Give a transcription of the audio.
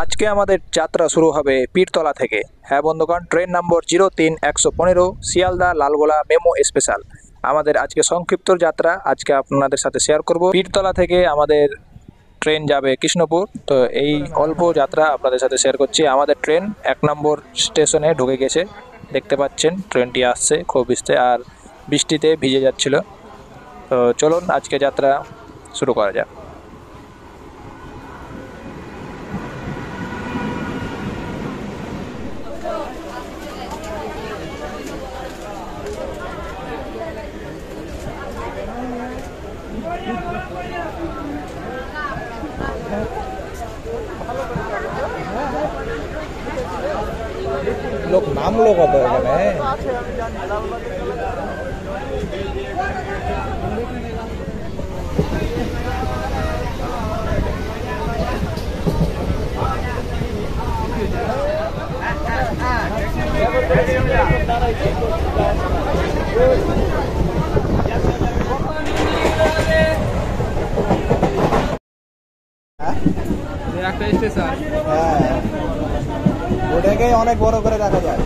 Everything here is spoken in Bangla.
আজকে আমাদের যাত্রা শুরু হবে পীরতলা থেকে। হ্যাঁ বন্ধুগণ, ট্রেন নম্বর 03-115 শিয়ালদা লালগোলা মেমো স্পেশাল। আমাদের আজকে সংক্ষিপ্ত যাত্রা আজকে আপনাদের সাথে শেয়ার করব। পীরতলা থেকে আমাদের ট্রেন যাবে কৃষ্ণপুর। তো এই অল্প যাত্রা আপনাদের সাথে শেয়ার করছি। আমাদের ট্রেন 1 নম্বর স্টেশনে ঢুকে গেছে, দেখতে পাচ্ছেন ট্রেনটি আসছে খুব বিস্তে, আর বৃষ্টিতে ভিজে যাচ্ছিল। তো চলুন আজকে যাত্রা শুরু করা যাক। লোক নামলো কত এখানে? একটা স্টেশন। হ্যাঁ, ওটাকেই অনেক বড় করে দেখা যায়।